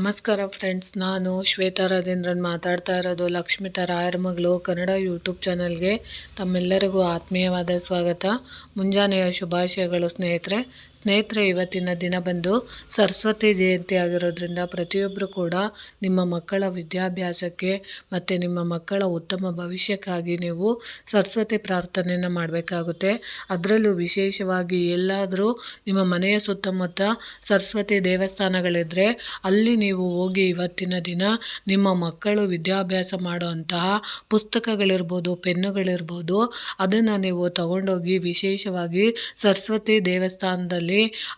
ನಮಸ್ಕಾರ ಫ್ರೆಂಡ್ಸ್, ನಾನು ಶ್ವೇತಾ ರಾಜೇಂದ್ರನ್ ಮಾತಾಡ್ತಾ ಇರೋದು. ಲಕ್ಷ್ಮಿತಾ ರಾಯರ ಮಗಳು ಕನ್ನಡ ಯೂಟ್ಯೂಬ್ ಚಾನಲ್ಗೆ ತಮ್ಮೆಲ್ಲರಿಗೂ ಆತ್ಮೀಯವಾದ ಸ್ವಾಗತ. ಮುಂಜಾನೆಯ ಶುಭಾಶಯಗಳು ಸ್ನೇಹಿತರೆ. ಇವತ್ತಿನ ದಿನ ಬಂದು ಸರಸ್ವತಿ ಜಯಂತಿ ಆಗಿರೋದ್ರಿಂದ ಪ್ರತಿಯೊಬ್ಬರು ಕೂಡ ನಿಮ್ಮ ಮಕ್ಕಳ ವಿದ್ಯಾಭ್ಯಾಸಕ್ಕೆ ಮತ್ತು ನಿಮ್ಮ ಮಕ್ಕಳ ಉತ್ತಮ ಭವಿಷ್ಯಕ್ಕಾಗಿ ನೀವು ಸರಸ್ವತಿ ಪ್ರಾರ್ಥನೆಯನ್ನು ಮಾಡಬೇಕಾಗುತ್ತೆ. ಅದರಲ್ಲೂ ವಿಶೇಷವಾಗಿ ಎಲ್ಲಾದರೂ ನಿಮ್ಮ ಮನೆಯ ಸುತ್ತಮುತ್ತ ಸರಸ್ವತಿ ದೇವಸ್ಥಾನಗಳಿದ್ದರೆ ಅಲ್ಲಿ ನೀವು ಹೋಗಿ ಇವತ್ತಿನ ದಿನ ನಿಮ್ಮ ಮಕ್ಕಳು ವಿದ್ಯಾಭ್ಯಾಸ ಮಾಡುವಂತಹ ಪುಸ್ತಕಗಳಿರ್ಬೋದು, ಪೆನ್ನುಗಳಿರ್ಬೋದು, ಅದನ್ನು ನೀವು ತಗೊಂಡೋಗಿ ವಿಶೇಷವಾಗಿ ಸರಸ್ವತಿ ದೇವಸ್ಥಾನದಲ್ಲಿ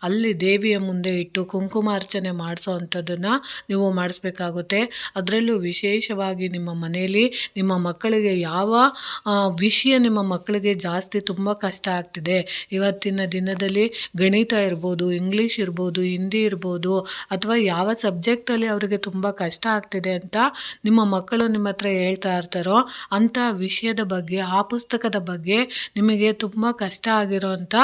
ಅಲ್ಲಿ ದೇವಿಯ ಮುಂದೆ ಇಟ್ಟು ಕುಂಕುಮಾರ್ಚನೆ ಮಾಡಿಸೋ ಅಂಥದ್ದನ್ನು ನೀವು ಮಾಡಿಸ್ಬೇಕಾಗುತ್ತೆ. ಅದರಲ್ಲೂ ವಿಶೇಷವಾಗಿ ನಿಮ್ಮ ಮನೆಯಲ್ಲಿ ನಿಮ್ಮ ಮಕ್ಕಳಿಗೆ ಯಾವ ವಿಷಯ ನಿಮ್ಮ ಮಕ್ಕಳಿಗೆ ಜಾಸ್ತಿ ತುಂಬ ಕಷ್ಟ ಆಗ್ತಿದೆ, ಇವತ್ತಿನ ದಿನದಲ್ಲಿ ಗಣಿತ ಇರ್ಬೋದು, ಇಂಗ್ಲೀಷ್ ಇರ್ಬೋದು, ಹಿಂದಿ ಇರ್ಬೋದು, ಅಥವಾ ಯಾವ ಸಬ್ಜೆಕ್ಟಲ್ಲಿ ಅವರಿಗೆ ತುಂಬ ಕಷ್ಟ ಆಗ್ತಿದೆ ಅಂತ ನಿಮ್ಮ ಮಕ್ಕಳು ನಿಮ್ಮ ಹತ್ರ ಹೇಳ್ತಾ ಇರ್ತಾರೋ ಅಂಥ ವಿಷಯದ ಬಗ್ಗೆ, ಆ ಪುಸ್ತಕದ ಬಗ್ಗೆ ನಿಮಗೆ ತುಂಬ ಕಷ್ಟ ಆಗಿರೋಂಥ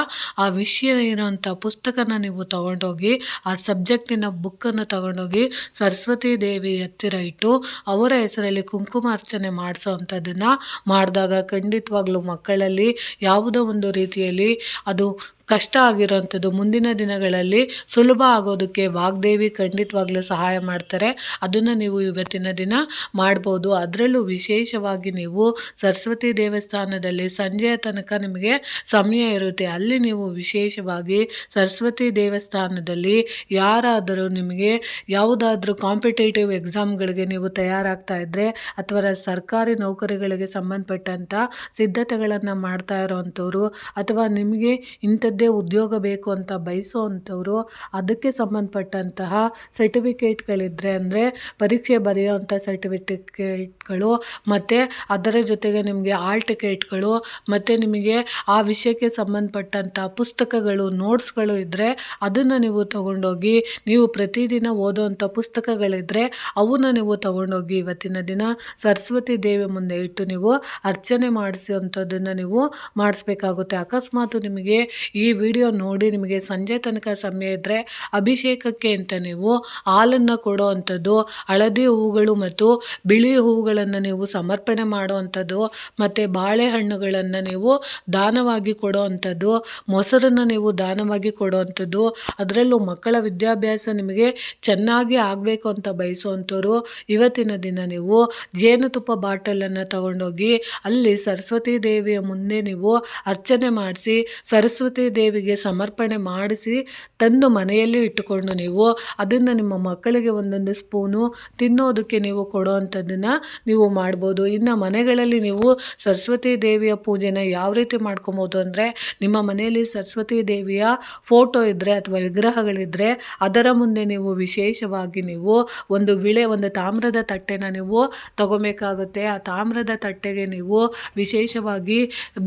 ಆ ವಿಷಯ ಇರೋಂಥ ಪುಸ್ತಕನ ನೀವು ತಗೊಂಡೋಗಿ ಆ ಸಬ್ಜೆಕ್ಟಿನ ಬುಕ್ಕನ್ನು ತಗೊಂಡೋಗಿ ಸರಸ್ವತಿ ದೇವಿ ಹತ್ತಿರ ಇಟ್ಟು ಅವರ ಹೆಸರಲ್ಲಿ ಕುಂಕುಮಾರ್ಚನೆ ಮಾಡಿಸೋ ಅಂಥದ್ದನ್ನು ಮಾಡಿದಾಗ ಖಂಡಿತವಾಗ್ಲೂ ಮಕ್ಕಳಲ್ಲಿ ಯಾವುದೋ ಒಂದು ರೀತಿಯಲ್ಲಿ ಅದು ಕಷ್ಟ ಆಗಿರೋವಂಥದ್ದು ಮುಂದಿನ ದಿನಗಳಲ್ಲಿ ಸುಲಭ ಆಗೋದಕ್ಕೆ ವಾಗ್ದೇವಿ ಖಂಡಿತವಾಗ್ಲೂ ಸಹಾಯ ಮಾಡ್ತಾರೆ. ಅದನ್ನು ನೀವು ಇವತ್ತಿನ ದಿನ ಮಾಡ್ಬೋದು. ಅದರಲ್ಲೂ ವಿಶೇಷವಾಗಿ ನೀವು ಸರಸ್ವತಿ ದೇವಸ್ಥಾನದಲ್ಲಿ ಸಂಜೆಯ ತನಕ ನಿಮಗೆ ಸಮಯ ಇರುತ್ತೆ. ಅಲ್ಲಿ ನೀವು ವಿಶೇಷವಾಗಿ ಸರಸ್ವತಿ ದೇವಸ್ಥಾನದಲ್ಲಿ ಯಾರಾದರೂ ನಿಮಗೆ ಯಾವುದಾದ್ರೂ ಕಾಂಪಿಟೇಟಿವ್ ಎಕ್ಸಾಮ್ಗಳಿಗೆ ನೀವು ತಯಾರಾಗ್ತಾ ಇದ್ದರೆ ಅಥವಾ ಸರ್ಕಾರಿ ನೌಕರಿಗಳಿಗೆ ಸಂಬಂಧಪಟ್ಟಂಥ ಸಿದ್ಧತೆಗಳನ್ನು ಮಾಡ್ತಾ ಇರೋವಂಥವ್ರು ಅಥವಾ ನಿಮಗೆ ಇಂಥದ್ದೇ ಉದ್ಯೋಗ ಬೇಕು ಅಂತ ಬಯಸೋ ಅಂಥವ್ರು, ಅದಕ್ಕೆ ಸಂಬಂಧಪಟ್ಟಂತಹ ಸರ್ಟಿಫಿಕೇಟ್ಗಳಿದ್ದರೆ ಅಂದರೆ ಪರೀಕ್ಷೆ ಬರೆಯೋವಂಥ ಸರ್ಟಿಫಿಕೇಟ್ಗಳು ಮತ್ತು ಅದರ ಜೊತೆಗೆ ನಿಮಗೆ ಆಲ್ ಟಿಕೆಟ್ಗಳು ಮತ್ತು ನಿಮಗೆ ಆ ವಿಷಯಕ್ಕೆ ಸಂಬಂಧಪಟ್ಟಂಥ ಪುಸ್ತಕಗಳು, ನೋಟ್ಸ್ಗಳು ಇದ್ದರೆ ಅದನ್ನು ನೀವು ತಗೊಂಡೋಗಿ ನೀವು ಪ್ರತಿದಿನ ಓದೋವಂಥ ಪುಸ್ತಕಗಳಿದ್ದರೆ ಅವನ್ನ ನೀವು ತಗೊಂಡೋಗಿ ಇವತ್ತಿನ ದಿನ ಸರಸ್ವತಿ ದೇವಿ ಮುಂದೆ ಇಟ್ಟು ನೀವು ಅರ್ಚನೆ ಮಾಡಿಸುವಂಥದ್ದನ್ನು ನೀವು ಮಾಡಿಸ್ಬೇಕಾಗುತ್ತೆ. ಅಕಸ್ಮಾತ್ ನಿಮಗೆ ಈ ವಿಡಿಯೋ ನೋಡಿ ನಿಮಗೆ ಸಂಜೆ ತನಕ ಸಮಯ ಇದ್ದರೆ ಅಭಿಷೇಕಕ್ಕೆ ಅಂತ ನೀವು ಹಾಲನ್ನು ಕೊಡೋ ಅಂಥದ್ದು, ಹಳದಿ ಹೂಗಳು ಮತ್ತು ಬಿಳಿ ಹೂಗಳನ್ನು ನೀವು ಸಮರ್ಪಣೆ ಮಾಡುವಂಥದ್ದು ಮತ್ತು ಬಾಳೆಹಣ್ಣುಗಳನ್ನು ನೀವು ದಾನವಾಗಿ ಕೊಡೋ ಅಂಥದ್ದು, ಮೊಸರನ್ನು ನೀವು ದಾನವಾಗಿ ಕೊಡೋ ಅಂಥದ್ದು. ಅದರಲ್ಲೂ ಮಕ್ಕಳ ವಿದ್ಯಾಭ್ಯಾಸ ನಿಮಗೆ ಚೆನ್ನಾಗಿ ಆಗಬೇಕು ಅಂತ ಬಯಸುವಂಥವ್ರು ಇವತ್ತಿನ ದಿನ ನೀವು ಜೇನುತುಪ್ಪ ಬಾಟಲನ್ನು ತಗೊಂಡೋಗಿ ಅಲ್ಲಿ ಸರಸ್ವತಿ ದೇವಿಯ ಮುಂದೆ ನೀವು ಅರ್ಚನೆ ಮಾಡಿಸಿ ಸರಸ್ವತಿ ದೇವಿಗೆ ಸಮರ್ಪಣೆ ಮಾಡಿಸಿ ತಂದು ಮನೆಯಲ್ಲಿ ಇಟ್ಟುಕೊಂಡು ನೀವು ಅದನ್ನು ನಿಮ್ಮ ಮಕ್ಕಳಿಗೆ ಒಂದೊಂದು ಸ್ಪೂನು ತಿನ್ನೋದಕ್ಕೆ ನೀವು ಕೊಡೋ ಅಂಥದ್ದನ್ನು ನೀವು ಮಾಡ್ಬೋದು. ಇನ್ನು ಮನೆಗಳಲ್ಲಿ ನೀವು ಸರಸ್ವತಿ ದೇವಿಯ ಪೂಜೆನ ಯಾವ ರೀತಿ ಮಾಡ್ಕೊಬೋದು ಅಂದರೆ, ನಿಮ್ಮ ಮನೆಯಲ್ಲಿ ಸರಸ್ವತಿ ದೇವಿಯ ಫೋಟೋ ಇದ್ದರೆ ಅಥವಾ ವಿಗ್ರಹಗಳಿದ್ದರೆ ಅದರ ಮುಂದೆ ನೀವು ವಿಶೇಷವಾಗಿ ನೀವು ಒಂದು ತಾಮ್ರದ ತಟ್ಟೆನ ನೀವು ತಗೋಬೇಕಾಗುತ್ತೆ. ಆ ತಾಮ್ರದ ತಟ್ಟೆಗೆ ನೀವು ವಿಶೇಷವಾಗಿ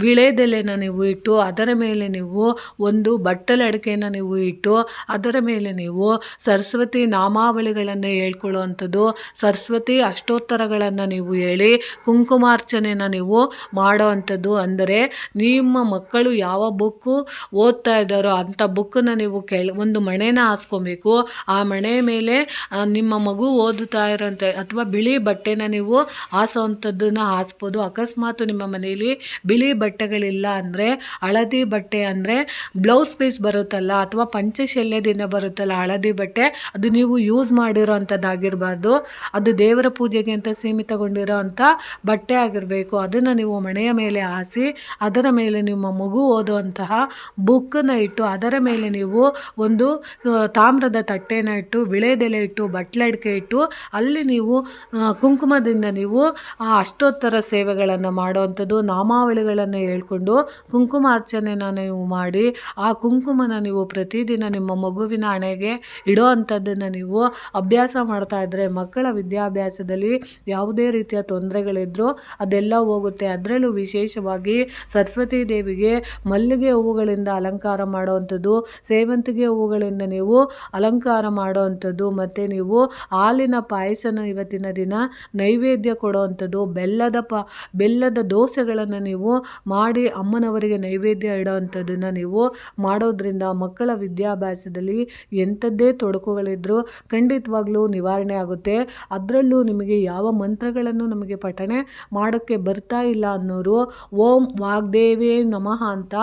ವಿಳೆದೆಲೆನ ನೀವು ಇಟ್ಟು ಅದರ ಮೇಲೆ ನೀವು ಒಂದು ಬಟ್ಟಲ ಅಡಿಕೆನ ನೀವು ಇಟ್ಟು ಅದರ ಮೇಲೆ ನೀವು ಸರಸ್ವತಿ ನಾಮಾವಳಿಗಳನ್ನು ಹೇಳ್ಕೊಳ್ಳುವಂಥದ್ದು, ಸರಸ್ವತಿ ಅಷ್ಟೋತ್ತರಗಳನ್ನು ನೀವು ಹೇಳಿ ಕುಂಕುಮಾರ್ಚನೆನ ನೀವು ಮಾಡೋ ಅಂಥದ್ದು. ಅಂದರೆ ನಿಮ್ಮ ಮಕ್ಕಳು ಯಾವ ಬುಕ್ಕು ಓದ್ತಾ ಇದ್ದಾರೋ ಅಂಥ ಬುಕ್ಕನ್ನು ನೀವು ಒಂದು ಮಣೆನ ಹಾಸ್ಕೊಬೇಕು. ಆ ಮಣೆ ಮೇಲೆ ನಿಮ್ಮ ಮಗು ಓದುತ್ತಾ ಇರೋಂಥ ಅಥವಾ ಬಿಳಿ ಬಟ್ಟೆನ ನೀವು ಹಾಸೋವಂಥದ್ದನ್ನು ಹಾಸ್ಬೋದು. ಅಕಸ್ಮಾತ್ ನಿಮ್ಮ ಮನೆಯಲ್ಲಿ ಬಿಳಿ ಬಟ್ಟೆಗಳಿಲ್ಲ ಅಂದರೆ ಹಳದಿ ಬಟ್ಟೆ ಅಂದರೆ ಬ್ಲೌಸ್ ಪೀಸ್ ಬರುತ್ತಲ್ಲ ಅಥವಾ ಪಂಚಶಲ್ಯದಿಂದ ಬರುತ್ತಲ್ಲ ಹಳದಿ ಬಟ್ಟೆ, ಅದು ನೀವು ಯೂಸ್ ಮಾಡಿರೋ ಅಂಥದ್ದಾಗಿರಬಾರ್ದು. ಅದು ದೇವರ ಪೂಜೆಗೆ ಅಂತ ಸೀಮಿತಗೊಂಡಿರೋ ಅಂಥ ಬಟ್ಟೆ ಆಗಿರಬೇಕು. ಅದನ್ನು ನೀವು ಮಣೆಯ ಮೇಲೆ ಹಾಸಿ ಅದರ ಮೇಲೆ ನಿಮ್ಮ ಮಗು ಓದುವಂತಹ ಬುಕ್ಕನ್ನು ಇಟ್ಟು ಅದರ ಮೇಲೆ ನೀವು ಒಂದು ತಾಮ್ರದ ತಟ್ಟೆನ ಇಟ್ಟು ವಿಳೆದೆಲೆ ಇಟ್ಟು ಬಟ್ಲಡಿಕೆ ಇಟ್ಟು ಅಲ್ಲಿ ನೀವು ಕುಂಕುಮದಿಂದ ನೀವು ಆ ಅಷ್ಟೋತ್ತರ ಸೇವೆಗಳನ್ನು ಮಾಡುವಂಥದ್ದು, ನಾಮಾವಳಿಗಳನ್ನು ಹೇಳ್ಕೊಂಡು ಕುಂಕುಮಾರ್ಚನೆನ ನೀವು ಮಾಡಿ ಆ ಕುಂಕುಮನ ನೀವು ಪ್ರತಿದಿನ ನಿಮ್ಮ ಮಗುವಿನ ಹಣೆಗೆ ಇಡೋ ಅಂಥದ್ದನ್ನು ನೀವು ಅಭ್ಯಾಸ ಮಾಡ್ತಾ ಇದ್ದರೆ ಮಕ್ಕಳ ವಿದ್ಯಾಭ್ಯಾಸದಲ್ಲಿ ಯಾವುದೇ ರೀತಿಯ ತೊಂದರೆಗಳಿದ್ರೂ ಅದೆಲ್ಲ ಹೋಗುತ್ತೆ. ಅದರಲ್ಲೂ ವಿಶೇಷವಾಗಿ ಸರಸ್ವತಿ ದೇವಿಗೆ ಮಲ್ಲಿಗೆ ಹೂವುಗಳಿಂದ ಅಲಂಕಾರ ಮಾಡುವಂಥದ್ದು, ಸೇವಂತಿಗೆ ಹೂವುಗಳಿಂದ ನೀವು ಅಲಂಕಾರ ಮಾಡುವಂಥದ್ದು ಮತ್ತು ನೀವು ಹಾಲಿನ ಪಾಯಸನ ಇವತ್ತಿನ ದಿನ ನೈವೇದ್ಯ ಕೊಡುವಂಥದ್ದು, ಬೆಲ್ಲದ ದೋಸೆಗಳನ್ನು ನೀವು ಮಾಡಿ ಅಮ್ಮನವರಿಗೆ ನೈವೇದ್ಯ ಇಡೋ ಅಂಥದ್ದನ್ನು ನೀವು ನೀವು ಮಾಡೋದ್ರಿಂದ ಮಕ್ಕಳ ವಿದ್ಯಾಭ್ಯಾಸದಲ್ಲಿ ಎಂಥದ್ದೇ ತೊಡಕುಗಳಿದ್ರೂ ಖಂಡಿತವಾಗ್ಲೂ ನಿವಾರಣೆ ಆಗುತ್ತೆ. ಅದರಲ್ಲೂ ನಿಮಗೆ ಯಾವ ಮಂತ್ರಗಳನ್ನು ನಮಗೆ ಪಠನೆ ಮಾಡೋಕ್ಕೆ ಬರ್ತಾ ಇಲ್ಲ ಅನ್ನೋರು ಓಂ ವಾಗ್ದೇವೇ ನಮಃ ಅಂತ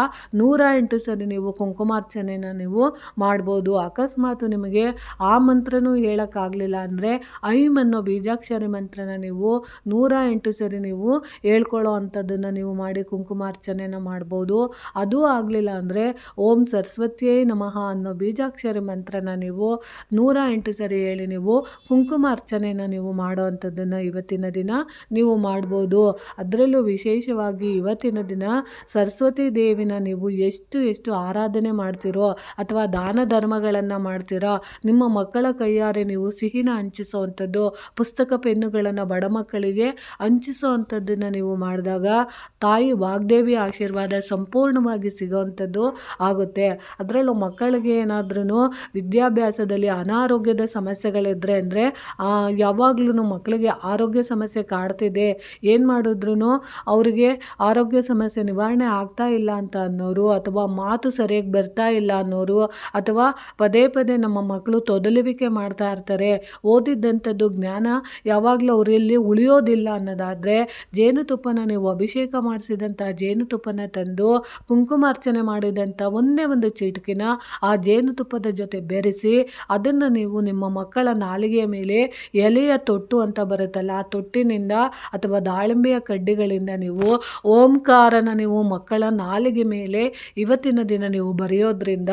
108 ಸರಿ ನೀವು ಕುಂಕುಮಾರ್ಚನೆನ ನೀವು ಮಾಡ್ಬೋದು. ಅಕಸ್ಮಾತ್ ನಿಮಗೆ ಆ ಮಂತ್ರನೂ ಹೇಳೋಕ್ಕಾಗಲಿಲ್ಲ ಅಂದರೆ ಐಂ ಅನ್ನೋ ಬೀಜಾಕ್ಷರಿ ಮಂತ್ರನ ನೀವು 108 ಸರಿ ನೀವು ಹೇಳ್ಕೊಳ್ಳೋ ಅಂಥದ್ದನ್ನು ನೀವು ಮಾಡಿ ಕುಂಕುಮಾರ್ಚನೆನ ಮಾಡ್ಬೋದು. ಅದೂ ಆಗಲಿಲ್ಲ ಅಂದರೆ ಓಂ ಸರಸ್ವತಿಯೇ ನಮಃ ಅನ್ನೋ ಬೀಜಾಕ್ಷರಿ ಮಂತ್ರನ ನೀವು 108 ಸರಿ ಹೇಳಿ ನೀವು ಕುಂಕುಮಾರ್ಚನೆನ ನೀವು ಮಾಡೋ ಅಂಥದ್ದನ್ನು ಇವತ್ತಿನ ದಿನ ನೀವು ಮಾಡ್ಬೋದು. ಅದರಲ್ಲೂ ವಿಶೇಷವಾಗಿ ಇವತ್ತಿನ ದಿನ ಸರಸ್ವತಿ ದೇವಿನ ನೀವು ಎಷ್ಟು ಆರಾಧನೆ ಮಾಡ್ತೀರೋ ಅಥವಾ ದಾನ ಧರ್ಮಗಳನ್ನು ಮಾಡ್ತೀರೋ, ನಿಮ್ಮ ಮಕ್ಕಳ ಕೈಯಾರೆ ನೀವು ಸಿಹಿನ ಹಂಚಿಸುವಂಥದ್ದು, ಪುಸ್ತಕ ಪೆನ್ನುಗಳನ್ನು ಬಡ ಮಕ್ಕಳಿಗೆ ಹಂಚಿಸುವಂಥದ್ದನ್ನು ನೀವು ಮಾಡಿದಾಗ ತಾಯಿ ವಾಗ್ದೇವಿ ಆಶೀರ್ವಾದ ಸಂಪೂರ್ಣವಾಗಿ ಸಿಗೋವಂಥದ್ದು ಆಗುತ್ತೆ. ಅದರಲ್ಲೂ ಮಕ್ಕಳಿಗೆ ಏನಾದ್ರೂ ವಿದ್ಯಾಭ್ಯಾಸದಲ್ಲಿ ಅನಾರೋಗ್ಯದ ಸಮಸ್ಯೆಗಳಿದ್ರೆ ಅಂದರೆ ಯಾವಾಗ್ಲೂ ಮಕ್ಕಳಿಗೆ ಆರೋಗ್ಯ ಸಮಸ್ಯೆ ಕಾಡ್ತಿದೆ, ಏನು ಮಾಡಿದ್ರೂ ಅವರಿಗೆ ಆರೋಗ್ಯ ಸಮಸ್ಯೆ ನಿವಾರಣೆ ಆಗ್ತಾ ಇಲ್ಲ ಅಂತ ಅನ್ನೋರು, ಅಥವಾ ಮಾತು ಸರಿಯಾಗಿ ಬರ್ತಾ ಇಲ್ಲ ಅನ್ನೋರು, ಅಥವಾ ಪದೇ ನಮ್ಮ ಮಕ್ಕಳು ತೊದಲುವಿಕೆ ಮಾಡ್ತಾ ಇರ್ತಾರೆ, ಓದಿದ್ದಂಥದ್ದು ಜ್ಞಾನ ಯಾವಾಗಲೂ ಅವರಲ್ಲಿ ಉಳಿಯೋದಿಲ್ಲ ಅನ್ನೋದಾದರೆ ಜೇನುತುಪ್ಪನ ನೀವು ಅಭಿಷೇಕ ಮಾಡಿಸಿದಂಥ ಜೇನುತುಪ್ಪನ ತಂದು ಕುಂಕುಮಾರ್ಚನೆ ಮಾಡಿದಂಥ ಒಂದೇ ಒಂದು ಚಿಟಿಕೆನ ಆ ಜೇನುತುಪ್ಪದ ಜೊತೆ ಬೆರೆಸಿ ಅದನ್ನು ನೀವು ನಿಮ್ಮ ಮಕ್ಕಳ ನಾಲಿಗೆಯ ಮೇಲೆ ಎಲೆಯ ತೊಟ್ಟು ಅಂತ ಬರುತ್ತಲ್ಲ ಆ ತೊಟ್ಟಿನಿಂದ ಅಥವಾ ದಾಳಿಂಬೆಯ ಕಡ್ಡಿಗಳಿಂದ ನೀವು ಓಂಕಾರನ ನೀವು ಮಕ್ಕಳ ನಾಲಿಗೆ ಮೇಲೆ ಇವತ್ತಿನ ದಿನ ನೀವು ಬರೆಯೋದ್ರಿಂದ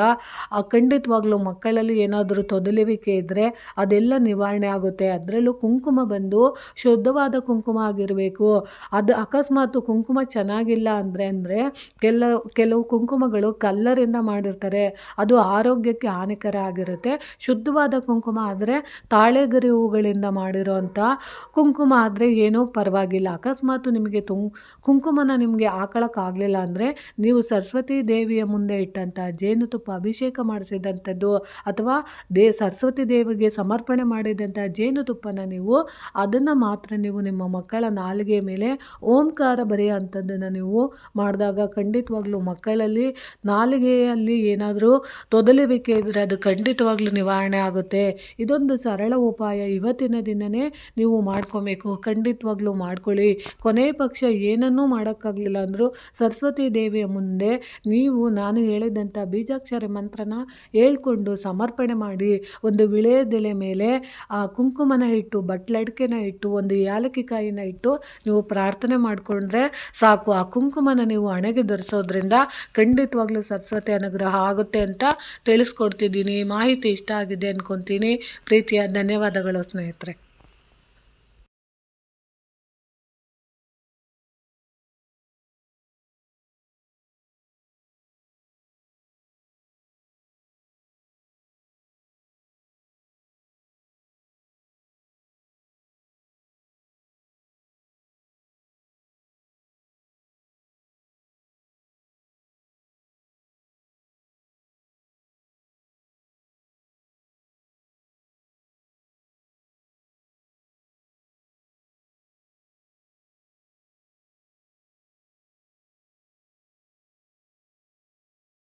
ಖಂಡಿತವಾಗ್ಲೂ ಮಕ್ಕಳಲ್ಲಿ ಏನಾದರೂ ತೊದಲುವಿಕೆ ಇದ್ದರೆ ಅದೆಲ್ಲ ನಿವಾರಣೆ ಆಗುತ್ತೆ. ಅದರಲ್ಲೂ ಕುಂಕುಮ ಬಂದು ಶುದ್ಧವಾದ ಕುಂಕುಮ ಆಗಿರಬೇಕು. ಅದು ಅಕಸ್ಮಾತ್ ಕುಂಕುಮ ಚೆನ್ನಾಗಿಲ್ಲ ಅಂದರೆ ಕೆಲವು ಕುಂಕುಮಗಳು ಕಲ್ಲರಿಂದ ಮಾಡಿರ್ತಾರೆ, ಅದು ಆರೋಗ್ಯಕ್ಕೆ ಹಾನಿಕರ ಆಗಿರುತ್ತೆ. ಶುದ್ಧವಾದ ಕುಂಕುಮ ಆದರೆ ತಾಳೆಗರಿ ಹೂಗಳಿಂದ ಮಾಡಿರೋಂಥ ಕುಂಕುಮ ಆದರೆ ಏನೂ ಪರವಾಗಿಲ್ಲ. ಅಕಸ್ಮಾತ್ ನಿಮಗೆ ಕುಂಕುಮನ ನಿಮಗೆ ಹಾಕೊಳ್ಳೋಕ್ಕಾಗಲಿಲ್ಲ ಅಂದರೆ ನೀವು ಸರಸ್ವತಿ ದೇವಿಯ ಮುಂದೆ ಇಟ್ಟಂಥ ಜೇನುತುಪ್ಪ ಅಭಿಷೇಕ ಮಾಡಿಸಿದಂಥದ್ದು ಅಥವಾ ಸರಸ್ವತಿ ದೇವಿಗೆ ಸಮರ್ಪಣೆ ಮಾಡಿದಂಥ ಜೇನುತುಪ್ಪನ ನೀವು ಅದನ್ನು ಮಾತ್ರ ನೀವು ನಿಮ್ಮ ಮಕ್ಕಳ ನಾಲಿಗೆ ಮೇಲೆ ಓಂಕಾರ ಬರೆಯೋ ಅಂಥದ್ದನ್ನು ನೀವು ಮಾಡಿದಾಗ ಖಂಡಿತವಾಗ್ಲೂ ಮಕ್ಕಳಲ್ಲಿ ನಾಲಿಗೆಯಲ್ಲಿ ಏನಾದರೂ ತೊದಲುವಿಕೆ ಇದ್ದರೆ ಅದು ಖಂಡಿತವಾಗ್ಲೂ ನಿವಾರಣೆ ಆಗುತ್ತೆ. ಇದೊಂದು ಸರಳ ಉಪಾಯ ಇವತ್ತಿನ ದಿನವೇ ನೀವು ಮಾಡ್ಕೊಬೇಕು. ಖಂಡಿತವಾಗ್ಲೂ ಮಾಡ್ಕೊಳ್ಳಿ. ಕೊನೆ ಪಕ್ಷ ಏನನ್ನೂ ಮಾಡೋಕ್ಕಾಗಲಿಲ್ಲ ಅಂದರೂ ಸರಸ್ವತಿ ದೇವಿಯ ಮುಂದೆ ನೀವು ನಾನು ಹೇಳಿದಂಥ ಬೀಜಾಕ್ಷರಿ ಮಂತ್ರನ ಹೇಳ್ಕೊಂಡು ಸಮರ್ಪಣೆ ಮಾಡಿ ಒಂದು ವಿಳೆಯದೆಲೆ ಮೇಲೆ ಆ ಕುಂಕುಮನ ಇಟ್ಟು ಬಟ್ಲಡಿಕೆನ ಇಟ್ಟು ಒಂದು ಏಲಕ್ಕಿ ಕಾಯಿನ ಇಟ್ಟು ನೀವು ಪ್ರಾರ್ಥನೆ ಮಾಡಿಕೊಂಡ್ರೆ ಸಾಕು. ಆ ಕುಂಕುಮನ ನೀವು ಹಣೆಗೆ ಧರಿಸೋದ್ರಿಂದ ಖಂಡಿತವಾಗ್ಲೂ ಸರಸ್ವತಿ ಅನುಗ್ರಹ ಆಗುತ್ತೆ ಅಂತ ತಿಳಿಸ್ಕೊಡ್ತಿದ್ದೀನಿ. ಮಾಹಿತಿ ಇಷ್ಟ ಆಗಿದೆ ಅಂದ್ಕೊತೀನಿ. ಪ್ರೀತಿಯ ಧನ್ಯವಾದಗಳು ಸ್ನೇಹಿತರೆ.